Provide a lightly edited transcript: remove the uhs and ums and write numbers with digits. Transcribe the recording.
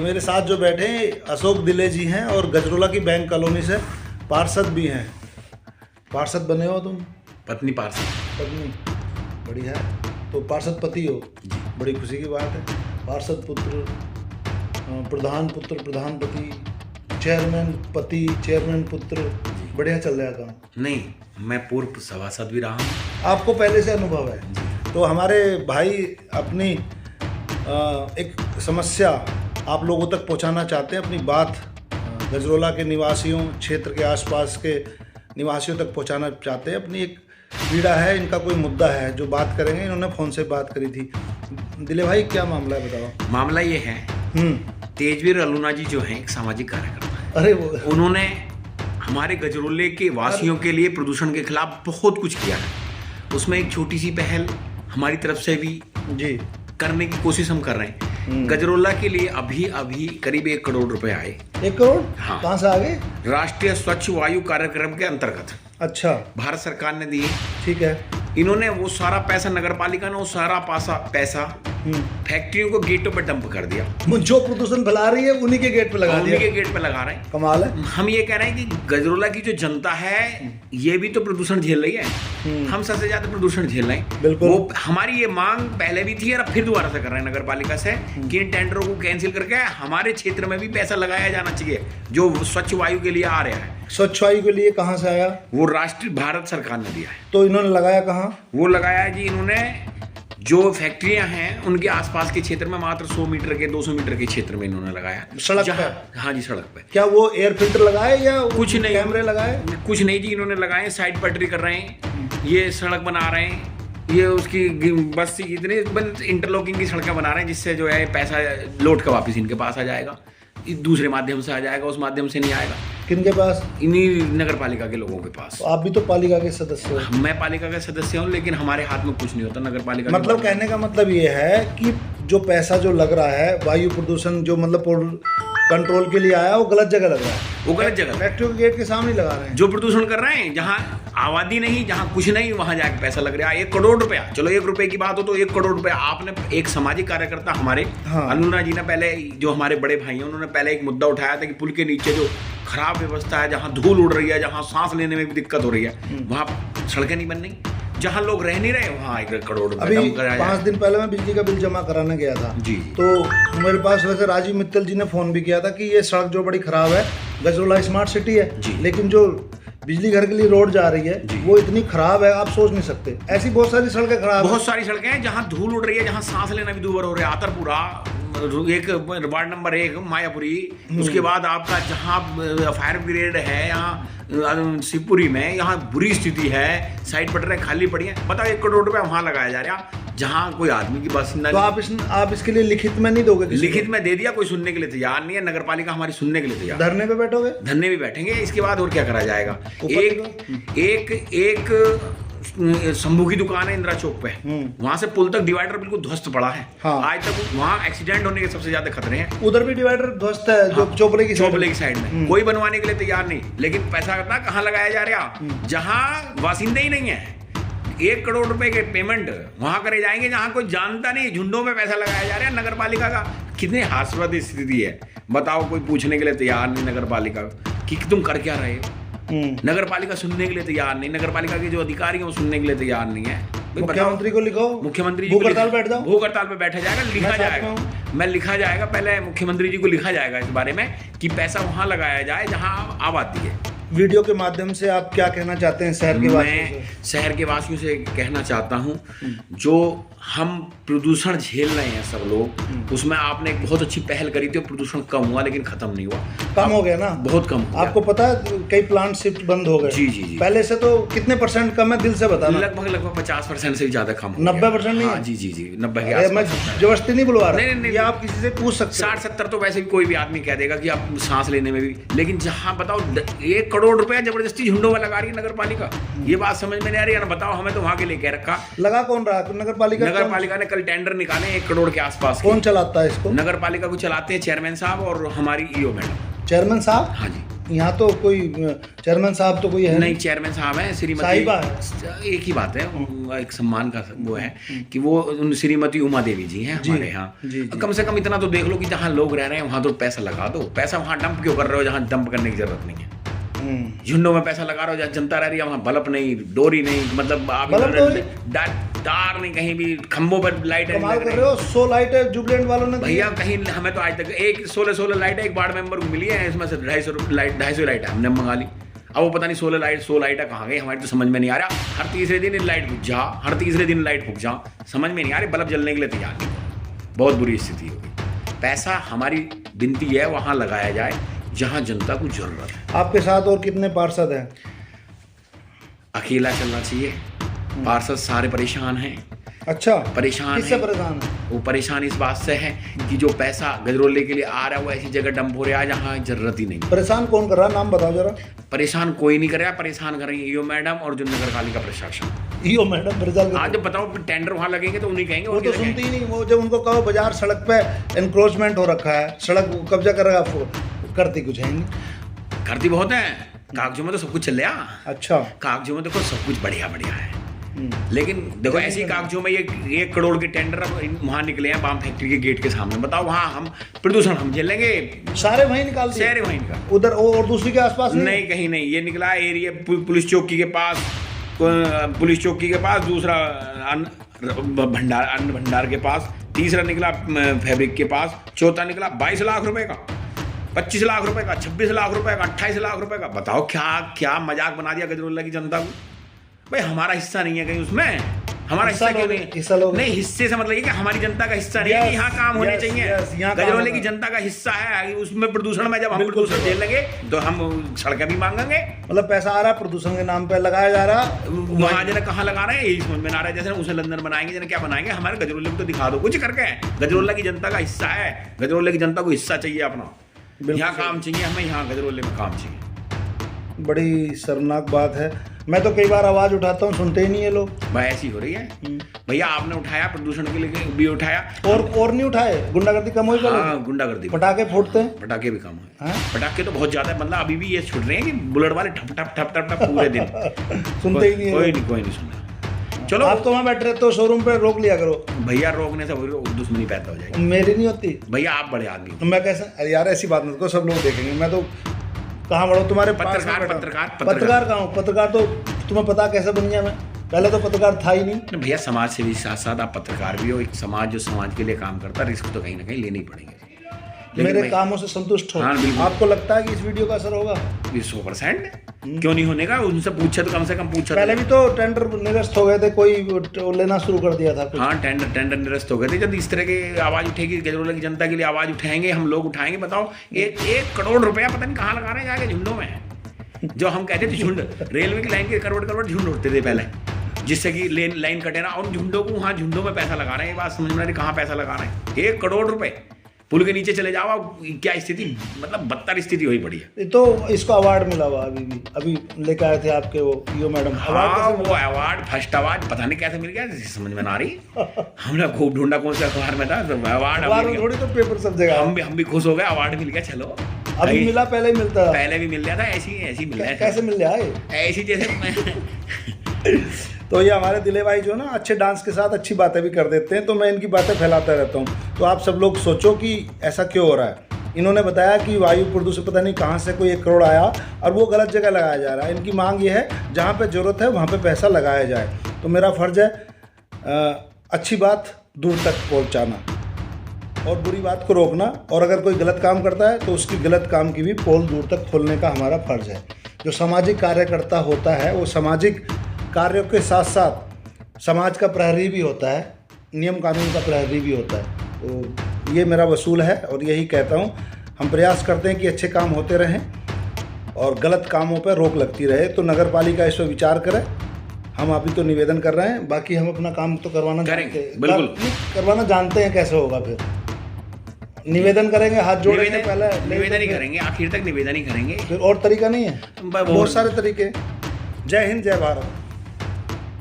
मेरे साथ जो बैठे अशोक दिले जी हैं और गजरोला की बैंक कॉलोनी से पार्षद भी हैं। पार्षद बने हो तुम? पत्नी पार्षद। पत्नी, बढ़िया है। तो पार्षद पति हो, बड़ी खुशी की बात है। पार्षद पुत्र, प्रधान पुत्र, प्रधानपति, चेयरमैन पति, चेयरमैन पुत्र, बढ़िया चल रहा काम। नहीं, मैं पूर्व सभासद भी रहा हूँ। आपको पहले से अनुभव है। तो हमारे भाई अपनी एक समस्या आप लोगों तक पहुंचाना चाहते हैं, अपनी बात गजरोला के निवासियों, क्षेत्र के आसपास के निवासियों तक पहुंचाना चाहते हैं। अपनी एक पीड़ा है, इनका कोई मुद्दा है जो बात करेंगे। इन्होंने फ़ोन से बात करी थी। दिले भाई, क्या मामला है, बताओ। मामला ये है, तेजवीर अलूना जी जो हैं एक सामाजिक कार्यकर्ता, अरे वो उन्होंने हमारे गजरोले के वासियों के लिए प्रदूषण के खिलाफ बहुत कुछ किया है। उसमें एक छोटी सी पहल हमारी तरफ से भी जी करने की कोशिश हम कर रहे हैं। गजरोला के लिए अभी करीब 1 करोड़ रुपए आए। 1 करोड़? हाँ। कहाँ से आ गए? राष्ट्रीय स्वच्छ वायु कार्यक्रम के अंतर्गत अच्छा, भारत सरकार ने दिए। ठीक है। इन्होंने वो सारा पैसा, नगर पालिका ने वो सारा पैसा फैक्ट्रियों को गेटों पर डंप कर दिया। जो प्रदूषण फैला रही है उन्हीं के गेट पे लगा दिया। उन्हीं के गेट पे लगा रहे हैं। कमाल है। हम ये कह रहे हैं कि गजरोला की जो जनता है ये भी तो प्रदूषण झेल रही है। हम सबसे ज्यादा प्रदूषण झेल रहे हैं। बिल्कुल। वो हमारी ये मांग पहले भी थी और अब फिर दोबारा से कर रहे हैं नगर पालिका से कि इन टेंडरों को कैंसिल करके हमारे क्षेत्र में भी पैसा लगाया जाना चाहिए जो स्वच्छ वायु के लिए आ रहा है। स्वच्छ वायु के लिए कहाँ से आया? वो राष्ट्रीय भारत सरकार ने दिया है। तो इन्होंने लगाया कहाँ? वो लगाया है जी इन्होंने जो फैक्ट्रियां हैं उनके आसपास के क्षेत्र में, मात्र 100 मीटर के 200 मीटर के क्षेत्र में इन्होंने लगाया। सड़क पे? हाँ जी, सड़क पे। क्या वो एयर फिल्टर लगाए या कुछ नहीं, कैमरे लगाए? कुछ नहीं जी, इन्होंने लगाए। साइड पटरी कर रहे हैं, ये सड़क बना रहे हैं, ये उसकी बस इतने इंटरलॉकिंग की सड़कें बना रहे हैं जिससे जो है पैसा लौट कर वापस इनके पास आ जाएगा। दूसरे माध्यम से आ जाएगा, उस माध्यम से नहीं आएगा। किनके पास? इन्हीं नगर पालिका के लोगों के पास। तो आप भी तो पालिका के सदस्य हो। मैं पालिका का सदस्य हूँ, लेकिन हमारे हाथ में कुछ नहीं होता नगर पालिका। मतलब कहने का मतलब ये है कि जो पैसा जो लग रहा है वायु प्रदूषण जो मतलब कंट्रोल के लिए आया, वो गलत जगह लग रहा है। वो गलत जगह, फैक्ट्रियों के गेट के सामने लगा रहे हैं। जो प्रदूषण कर रहे हैं, जहाँ आबादी नहीं, जहाँ कुछ नहीं, वहां जाके पैसा लग रहा है। 1 करोड़ रुपया, चलो 1 रुपए की बात हो तो 1 करोड़ रुपया आपने एक सामाजिक कार्यकर्ता हमारे अलूना जी ने पहले, जो हमारे बड़े भाई हैं, उन्होंने पहले एक मुद्दा उठाया था कि पुल के नीचे जो खराब व्यवस्था है, जहाँ धूल उड़ रही है, जहाँ सांस लेने में भी दिक्कत हो रही है, वहाँ सड़कें नहीं बन रही। जहाँ लोग रह नहीं रहे वहाँ 1 करोड़ रुपए। अभी 5 दिन पहले मैं बिजली का बिल जमा कराने गया था जी। तो मेरे पास वैसे राजीव मित्तल जी ने फोन भी किया था कि ये सड़क जो बड़ी खराब है, गजरोला स्मार्ट सिटी है, लेकिन जो बिजली घर के लिए रोड जा रही है वो इतनी खराब है, आप सोच नहीं सकते। ऐसी बहुत सारी सड़कें खराब, बहुत सारी सड़कें हैं जहाँ धूल उड़ रही है, जहाँ सांस लेना भी दूभर हो रहा है। आतरपुरा, एक वार्ड नंबर 1 मायापुरी, उसके बाद आपका जहाँ फायर ब्रिगेड है, यहाँ शिवपुरी में, यहाँ बुरी स्थिति है, साइड पटरें खाली पड़ी हैं। बताओ 1 करोड़ रुपया वहाँ लगाया जा रहा है जहाँ कोई आदमी की बस न। तो आप इसके लिए लिखित में नहीं दोगे? लिखित में दे दिया, कोई सुनने के लिए तैयार नहीं है। नगर पालिका हमारी सुनने के लिए तैयार। धरने पे बैठोगे? धरने भी बैठेंगे। इसके बाद और क्या करा जाएगा? एक शंभू की दुकान है इंदिरा चौक पे, वहां से पुल तक डिवाइडर बिल्कुल ध्वस्त पड़ा है। हाँ। आज तक वहाँ एक्सीडेंट होने के सबसे ज्यादा खतरे हैं। उधर भी डिवाइडर ध्वस्त है। जो चोपले की साइड में कोई बनवाने के लिए तैयार नहीं, लेकिन पैसा कहाँ लगाया जा रहा? जहाँ वासिंदे ही नहीं है। 1 करोड़ रुपए के पेमेंट वहां करे जाएंगे जहां कोई जानता नहीं, झुंडों में पैसा लगाया जा रहा है। नगर पालिका का कितनी हास्यास्पद स्थिति है, बताओ। कोई पूछने के लिए तैयार नहीं नगर पालिका कि तुम कर क्या रहे हो। नगर पालिका सुनने के लिए तैयार नहीं, नगर पालिका के जो अधिकारी हैं वो सुनने के लिए तैयार नहीं है। मुख्यमंत्री को लिखो, मुख्यमंत्री भूख हड़ताल बैठ जाओ। भूख हड़ताल पे बैठा जाएगा, लिखा जाएगा। मैं लिखा जाएगा, पहले मुख्यमंत्री जी को लिखा जाएगा इस बारे में कि पैसा वहां लगाया जाए जहां आबादी है। वीडियो के माध्यम से आप क्या कहना चाहते हैं शहर के वासियों से? मैं शहर के वासियों से कहना चाहता हूं, जो हम प्रदूषण झेल रहे हैं सब लोग, उसमें आपने एक बहुत अच्छी पहल करी थी। प्रदूषण कम हुआ, लेकिन खत्म नहीं हुआ। कम हो गया ना? बहुत कम। आपको पता है कई प्लांट शिफ्ट बंद हो गए। जी जी जी। पहले से तो कितने % कम है, दिल से बताना? लगभग 50% से भी ज्यादा कम। 90% नहीं? हाँ, जी जी जी, 90 के आसपास। मैं जबरदस्ती नहीं बुलवा रहा। नहीं, ये आप किसी से पूछ सकते हैं। 60-70 तो वैसे भी कोई भी आदमी कह देगा कि आप सांस लेने में भी, लेकिन जहाँ बताओ 1 करोड़ रुपया जबरदस्ती झुंडों में लगा रही है नगर पालिका। ये बात समझ में नहीं आ रही है ना? बताओ, हमें तो वहां के लिए कह रखा। लगा कौन रहा? नगर पालिका ने कल टेंडर निकाले 1 करोड़ के आसपास। कौन चलाता है इसको? नगर पालिका को चलाते हैं चेयरमैन साहब और हमारी ईओ मैडम। चेयरमैन साहब? हाँ जी। यहाँ तो कोई चेयरमैन साहब तो कोई है नहीं, चेयरमैन साहब हैं, श्रीमती साहिबा है। एक ही बात है, एक सम्मान का वो है कि वो श्रीमती उमा देवी जी हैं हमारे यहाँ। कम से कम इतना तो देख लो कि जहाँ लोग रह रहे हैं वहाँ तो पैसा लगा दो। पैसा वहाँ डंप क्यों कर रहे हो जहाँ डंप करने की जरूरत नहीं है? झुंडों में पैसा लगा रहे हो जहाँ जनता रह रही है, वहाँ बल्ब नहीं, डोरी नहीं, मतलब आप तार नहीं, कहीं भी खंभों पर लाइट कमाल कर रहे हो। 100 लाइटें जुबलेंट वालों ने भैया, कहीं हमें तो आज तक एक 16 लाइट एक वार्ड मेंबर को मिली है, इसमें से 250 लाइट हमने मंगा ली। अब वो पता नहीं 100 लाइट कहाँ गई, हमारी तो समझ में नहीं आ रहा। हर तीसरे दिन लाइट बुझ जा, हर तीसरे दिन लाइट फूक जा, समझ में नहीं आ रही। बल्ब जलने के लिए तैयार नहीं, बहुत बुरी स्थिति होगी। पैसा हमारी विनती है वहाँ लगाया जाए जहाँ जनता को जरूरत है। आपके साथ और कितने पार्षद हैं? अकेला चलना चाहिए, पार्षद सारे परेशान हैं। अच्छा, परेशान किससे है? परेशान है? वो परेशान इस बात से है कि जो पैसा गजरोले के लिए आ रहा है वो ऐसी जगह डंप हो रहा है जहाँ जरूरत ही नहीं। परेशान कौन कर रहा है, नाम बताओ जरा। परेशान कोई नहीं कर रहा, परेशान कर रही है ईओ मैडम और जो नगर पालिका प्रशासन। ईओ मैडम रिजल्ट आज जब बताओ टेंडर वहाँ लगेंगे तो उन्हीं कहेंगे, वो तो सुनती ही नहीं। वो जब उनको कहो बाजार सड़क पे एनक्रोचमेंट हो रखा है, सड़क कब्जा करेगा, करती कुछ है नहीं। करती बहुत है, कागजों में तो सब कुछ चल रहा। अच्छा, कागजों में देखो सब कुछ बढ़िया है, लेकिन देखो ऐसी कागजों में ये 1 करोड़ के टेंडर अब वहाँ निकले हैं बाम फैक्ट्री के गेट के सामने। बताओ वहाँ हम प्रदूषण हम झेलेंगे? सारे वहीं निकाल दिए, सारे वहीं निकाल उधर और दूसरी के आसपास नहीं, कहीं नहीं। ये निकला एरिया पुलिस चौकी के पास, दूसरा अन्न भंडार के पास, तीसरा निकला फैब्रिक के पास, चौथा निकला 22 लाख रुपए का, 25 लाख रुपए का, 26 लाख रुपए का, 28 लाख रुपए का। बताओ क्या मजाक बना दिया गजरोला की जनता को। भाई हमारा हिस्सा नहीं है कहीं उसमें, हमारा हिस्सा क्यों नहीं? नहीं, हिस्से से मतलब ये कि हमारी जनता का हिस्सा नहीं है, यहाँ काम होने चाहिए। गजरोले की जनता का हिस्सा है, उसमें प्रदूषण में जब हम प्रदूषण झेल लगे तो हम सड़कें भी मांगेंगे। मतलब पैसा आ रहा है प्रदूषण के नाम पे लगाया जा रहा, वहाँ जरा कहाँ लगा रहे हैं यही समझ में आ रहा है। जैसे उसे लंदन बनाएंगे, जरा क्या बनाएंगे, हमारे गजरोले को तो दिखा दो कुछ करके। गजरोला की जनता का हिस्सा है, गजरोले की जनता को हिस्सा चाहिए अपना, यहाँ काम चाहिए हमें, यहाँ गजरोले में काम चाहिए। बड़ी शर्मनाक बात है। मैं तो कई बार आवाज उठाता हूँ, सुनते ही नहीं है लोग। भाई ऐसी हो रही है भैया, आपने उठाया प्रदूषण के लिए भी उठाया और नहीं उठाए, गुंडागर्दी कम हुई? हाँ, गुंडागर्दी, पटाखे फोड़ते हैं, पटाखे भी कम हुए। पटाखे तो बहुत ज्यादा है, मतलब अभी भी ये छुट रहे हैं कि बुलेट वाले ठप ठप ठप ठप ठप पूरे दिन सुनते ही नहीं, कोई नहीं सुन। चलो, आप तो वहाँ बैठ रहे तो शोरूम पे रोक लिया करो भैया, रोकने से दुश्मनी पैदा हो जाएगी। मेरी नहीं होती भैया, आप बड़े आदमी। तो मैं कैसे? अरे यार ऐसी बात मत करो, सब लोग देखेंगे। मैं तो कहाँ बड़ो तुम्हारे पत्रकार कहाँ हूँ? पत्रकार तो तुम्हें पता कैसे बन गया मैं? पहले तो पत्रकार था ही नहीं। भैया समाज सेवी साथ साथ आप पत्रकार भी हो। एक समाज जो समाज के लिए काम करता है, रिस्क तो कहीं ना कहीं लेने ही पड़ेंगे। मेरे कामों से संतुष्ट हो? हाँ, आपको लगता है कि इस वीडियो का असर होगा? 100% क्यों नहीं होने का? उनसे पूछे तो कम से कम पूछा। पहले भी तो टेंडर निरस्त हो गए थे, कोई लेना शुरू कर दिया था। हाँ, टेंडर निरस्त हो गए थे। जब इस तरह की आवाज उठेगी, गजरोला की जनता के लिए आवाज उठाएंगे, हम लोग उठाएंगे। बताओ, 1 करोड़ रुपया पता नहीं कहाँ लगा रहे हैं जाके झुंडों में। जो हम कहते थे झुंड, रेलवे की लाइन के करोड़ झुंड उठते थे पहले, जिससे कि लाइन कटे ना। और झुंडों को वहाँ झुंडों में पैसा लगा रहे हैं। ये बात समझ में आ रही, कहाँ पैसा लगा रहे हैं? 1 करोड़ रुपए पुल के नीचे चले जाओ, क्या स्थिति, मतलब बदतर स्थिति हुई पड़ी है। तो इसको अवार्ड मिला हुआ अभी लेकर आए थे आपके वो ईओ मैडम। हाँ, वो अवार्ड, फर्स्ट अवार्ड पता नहीं कैसे मिल गया, समझ में ना आ रही। हमने खूब ढूंढा कौन से अखबार में था, अवार्ड थोड़ी तो पेपर सब जगह। हम भी खुश हो गए, अवार्ड मिल गया। चलो, अभी मिला, पहले ही मिलता था। पहले भी मिल गया था, ऐसी मिल गया। कैसे मिल गया ऐसी जैसे तो ये हमारे दिले भाई जो ना अच्छे डांस के साथ अच्छी बातें भी कर देते हैं, तो मैं इनकी बातें फैलाता रहता हूँ। तो आप सब लोग सोचो कि ऐसा क्यों हो रहा है। इन्होंने बताया कि वायु प्रदूषण पता नहीं कहाँ से कोई 1 करोड़ आया और वो गलत जगह लगाया जा रहा है। इनकी मांग ये है जहाँ पे ज़रूरत है वहाँ पे पैसा लगाया जाए। तो मेरा फ़र्ज़ है अच्छी बात दूर तक पहुँचाना और बुरी बात को रोकना, और अगर कोई गलत काम करता है तो उसकी गलत काम की भी पोल दूर तक खोलने का हमारा फ़र्ज़ है। जो सामाजिक कार्यकर्ता होता है वो सामाजिक कार्यों के साथ साथ समाज का प्रहरी भी होता है, नियम कानून का प्रहरी भी होता है। तो ये मेरा वसूल है और यही कहता हूँ। हम प्रयास करते हैं कि अच्छे काम होते रहें और गलत कामों पर रोक लगती रहे। तो नगर पालिका इस पर विचार करे। हम अभी तो निवेदन कर रहे हैं, बाकी हम अपना काम तो करवाना जानते हैं। बिल्कुल करवाना जानते हैं कैसे होगा। फिर निवेदन करेंगे, हाथ जोड़ेंगे, पहले निवेदन ही करेंगे, आखिर तक निवेदन ही करेंगे। फिर और तरीका नहीं है, बहुत सारे तरीके। जय हिंद, जय भारत।